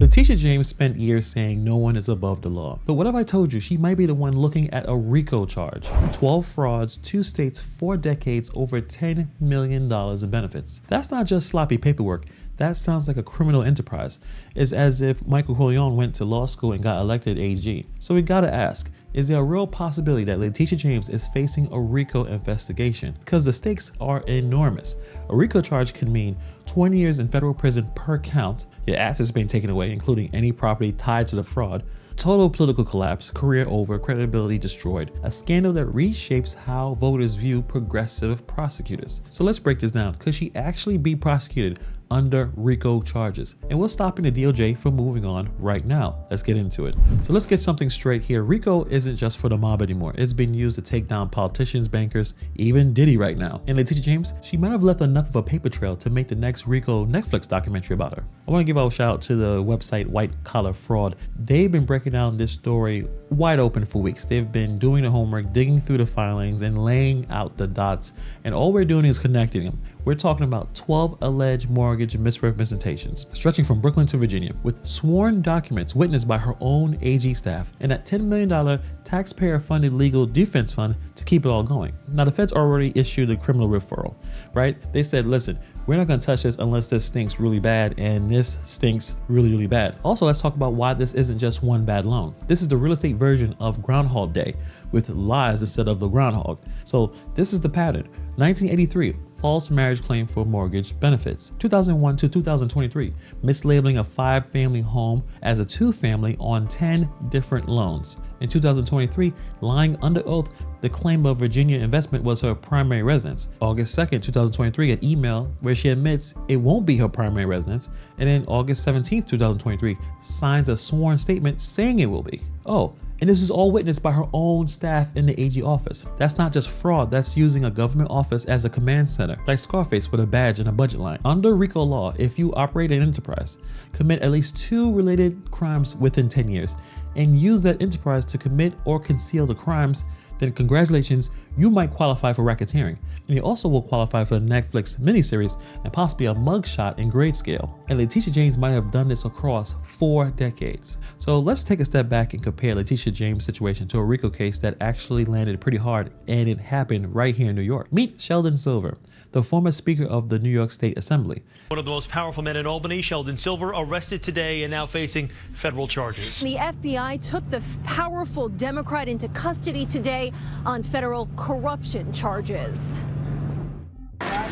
Letitia James spent years saying no one is above the law. But what if I told you she might be the one looking at a RICO charge? 12 frauds, 2 states, 4 decades, over $10 million in benefits. That's not just sloppy paperwork. That sounds like a criminal enterprise. It's as if Michael Corleone went to law school and got elected AG. So we gotta ask, is there a real possibility that Letitia James is facing a RICO investigation? Because the stakes are enormous. A RICO charge can mean 20 years in federal prison per count, your assets being taken away, including any property tied to the fraud, total political collapse, career over, credibility destroyed, a scandal that reshapes how voters view progressive prosecutors. So let's break this down. Could she actually be prosecuted under RICO charges? And what's stopping the DOJ from moving on right now? Let's get into it. So let's get something straight here. RICO isn't just for the mob anymore. It's been used to take down politicians, bankers, even Diddy right now. And Letitia James, she might have left enough of a paper trail to make the next RICO Netflix documentary about her. I want to give out a shout out to the website White Collar Fraud. They've been breaking down this story wide open for weeks. They've been doing the homework, digging through the filings and laying out the dots. And all we're doing is connecting them. We're talking about 12 alleged mortgage misrepresentations stretching from Brooklyn to Virginia, with sworn documents witnessed by her own AG staff and that $10 million taxpayer-funded legal defense fund to keep it all going. Now, the feds already issued a criminal referral, right? They said, listen, we're not going to touch this unless this stinks really bad, and this stinks really, really bad. Also, let's talk about why this isn't just one bad loan. This is the real estate version of Groundhog Day with lies instead of the groundhog. So this is the pattern. 1983, false marriage claim for mortgage benefits. 2001 to 2023, mislabeling a 5-family home as a 2-family on 10 different loans. In 2023, lying under oath the claim of Virginia investment was her primary residence. August 2nd, 2023, an email where she admits it won't be her primary residence. And then August 17th, 2023, signs a sworn statement saying it will be. Oh, and this is all witnessed by her own staff in the AG office. That's not just fraud, that's using a government office as a command center, like Scarface with a badge and a budget line. Under RICO law, if you operate an enterprise, commit at least 2 related crimes within 10 years, and use that enterprise to commit or conceal the crimes, then congratulations, you might qualify for racketeering. And you also will qualify for the Netflix miniseries and possibly a mugshot in grade scale. And Letitia James might have done this across 4 decades. So let's take a step back and compare Letitia James' situation to a RICO case that actually landed pretty hard, and it happened right here in New York. Meet Sheldon Silver, the former Speaker of the New York State Assembly. One of the most powerful men in Albany, Sheldon Silver, arrested today and now facing federal charges. The FBI took the powerful Democrat into custody today on federal corruption charges.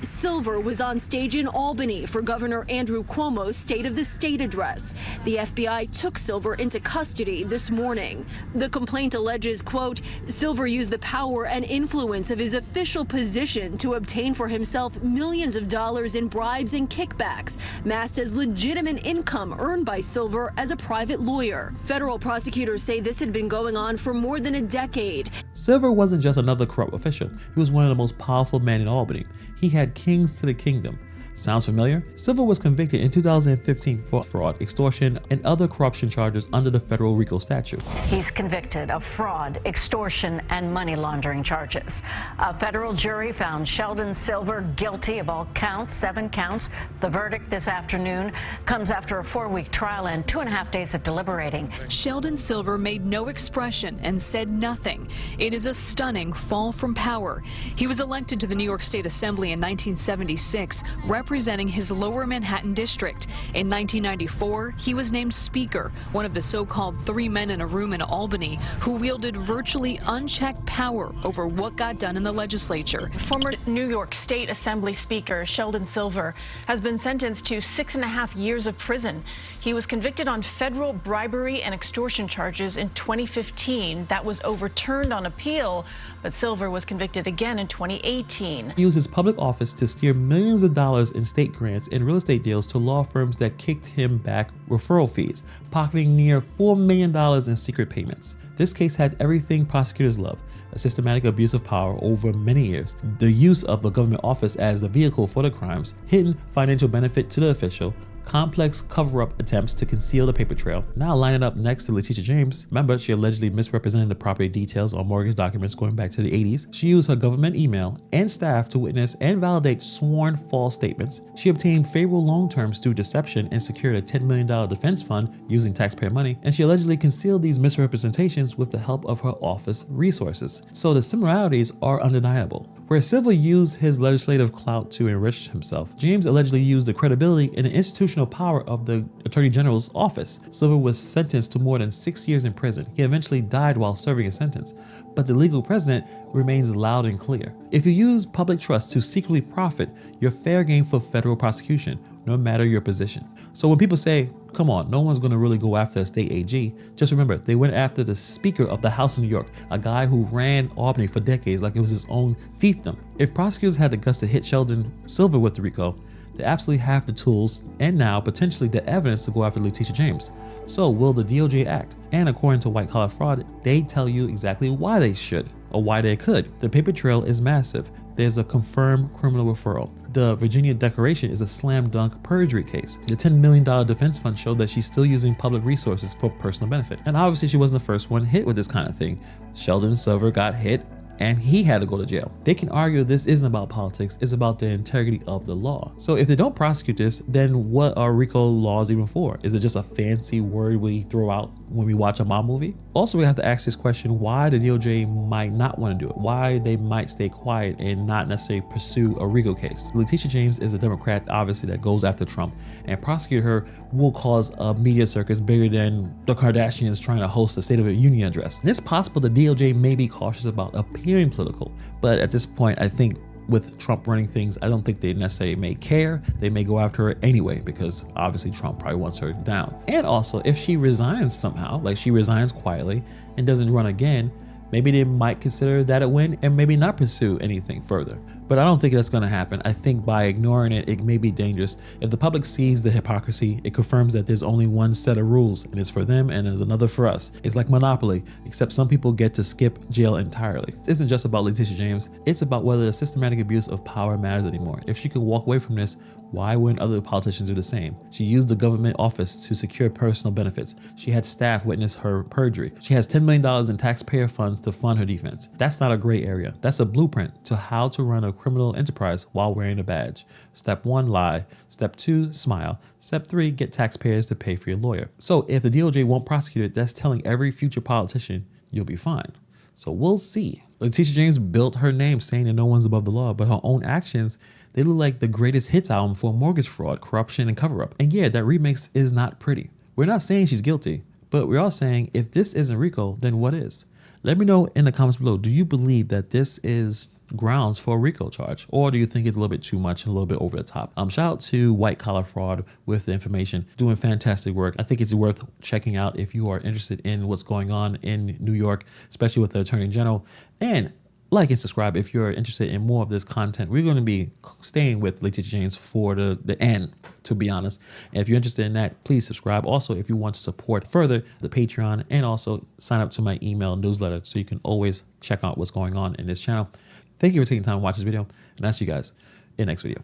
Silver was on stage in Albany for Governor Andrew Cuomo's State of the State address. The FBI took Silver into custody this morning. The complaint alleges, quote, Silver used the power and influence of his official position to obtain for himself millions of dollars in bribes and kickbacks, masked as legitimate income earned by Silver as a private lawyer. Federal prosecutors say this had been going on for more than a decade. Silver wasn't just another corrupt official. He was one of the most powerful men in Albany. He had kings to the kingdom. Sounds familiar? Silver was convicted in 2015 for fraud, extortion, and other corruption charges under the federal RICO statute. He's convicted of fraud, extortion, and money laundering charges. A federal jury found Sheldon Silver guilty of all counts, 7 counts. The verdict this afternoon comes after a 4-week trial and 2.5 days of deliberating. Sheldon Silver made no expression and said nothing. It is a stunning fall from power. He was elected to the New York State Assembly in 1976, representing his lower Manhattan district. In 1994, he was named Speaker, one of the so-called 3 men in a room in Albany who wielded virtually unchecked power over what got done in the legislature. Former New York State Assembly Speaker Sheldon Silver has been sentenced to 6.5 years of prison. He was convicted on federal bribery and extortion charges in 2015. That was overturned on appeal, but Silver was convicted again in 2018. He used his public office to steer millions of dollars in state grants and real estate deals to law firms that kicked him back referral fees, pocketing near $4 million in secret payments. This case had everything prosecutors love: a systematic abuse of power over many years, the use of the government office as a vehicle for the crimes, hidden financial benefit to the official, complex cover-up attempts to conceal the paper trail. Now lining up next to Letitia James. Remember, she allegedly misrepresented the property details on mortgage documents going back to the 80s. She used her government email and staff to witness and validate sworn false statements. She obtained favorable loan terms through deception and secured a $10 million defense fund using taxpayer money. And she allegedly concealed these misrepresentations with the help of her office resources. So the similarities are undeniable. Where Silver used his legislative clout to enrich himself, James allegedly used the credibility and the institutional power of the Attorney General's office. Silver was sentenced to more than 6 years in prison. He eventually died while serving his sentence, but the legal precedent remains loud and clear. If you use public trust to secretly profit, you're fair game for federal prosecution, no matter your position. So when people say, come on, no one's gonna really go after a state AG, just remember, they went after the Speaker of the House of New York, a guy who ran Albany for decades like it was his own fiefdom. If prosecutors had the guts to hit Sheldon Silver with the RICO, they absolutely have the tools and now potentially the evidence to go after Letitia James. So will the DOJ act? And according to White Collar Fraud, they tell you exactly why they should or why they could. The paper trail is massive. There's a confirmed criminal referral. The Virginia Declaration is a slam dunk perjury case. The $10 million defense fund showed that she's still using public resources for personal benefit. And obviously she wasn't the first one hit with this kind of thing. Sheldon Silver got hit and he had to go to jail. They can argue this isn't about politics, it's about the integrity of the law. So if they don't prosecute this, then what are RICO laws even for? Is it just a fancy word we throw out when we watch a mob movie? Also, we have to ask this question, why the DOJ might not want to do it, why they might stay quiet and not necessarily pursue a RICO case. Letitia James is a Democrat, obviously, that goes after Trump, and prosecute her will cause a media circus bigger than the Kardashians trying to host a State of the Union address. And it's possible the DOJ may be cautious about appearing political, but at this point, I think with Trump running things, I don't think they necessarily may care. They may go after her anyway, because obviously Trump probably wants her down. And also, if she resigns somehow, like she resigns quietly and doesn't run again, maybe they might consider that a win and maybe not pursue anything further. But I don't think that's going to happen. I think by ignoring it, it may be dangerous. If the public sees the hypocrisy, it confirms that there's only one set of rules, and it's for them and there's another for us. It's like Monopoly, except some people get to skip jail entirely. It isn't just about Letitia James. It's about whether the systematic abuse of power matters anymore. If she could walk away from this, why wouldn't other politicians do the same? She used the government office to secure personal benefits. She had staff witness her perjury. She has $10 million in taxpayer funds to fund her defense. That's not a gray area. That's a blueprint to how to run a criminal enterprise while wearing a badge. Step 1, lie. Step 2, smile. Step 3, get taxpayers to pay for your lawyer. So if the DOJ won't prosecute it, that's telling every future politician you'll be fine. So we'll see. Letitia James built her name saying that no one's above the law, but her own actions, they look like the greatest hits album for mortgage fraud, corruption, and cover-up. And yeah, that remix is not pretty. We're not saying she's guilty, but we're all saying if this isn't RICO, then what is? Let me know in the comments below. Do you believe that this is grounds for a RICO charge, or do you think it's a little bit too much and a little bit over the top? Shout out to White Collar Fraud with the information, doing fantastic work. I think it's worth checking out if you are interested in what's going on in New York, especially with the Attorney General. And like and subscribe if you're interested in more of this content. We're going to be staying with Letitia James for the end, to be honest. And if you're interested in that, please subscribe. Also, if you want to support further the Patreon, and also sign up to my email newsletter so you can always check out what's going on in this channel. Thank you for taking time to watch this video, and I'll see you guys in the next video.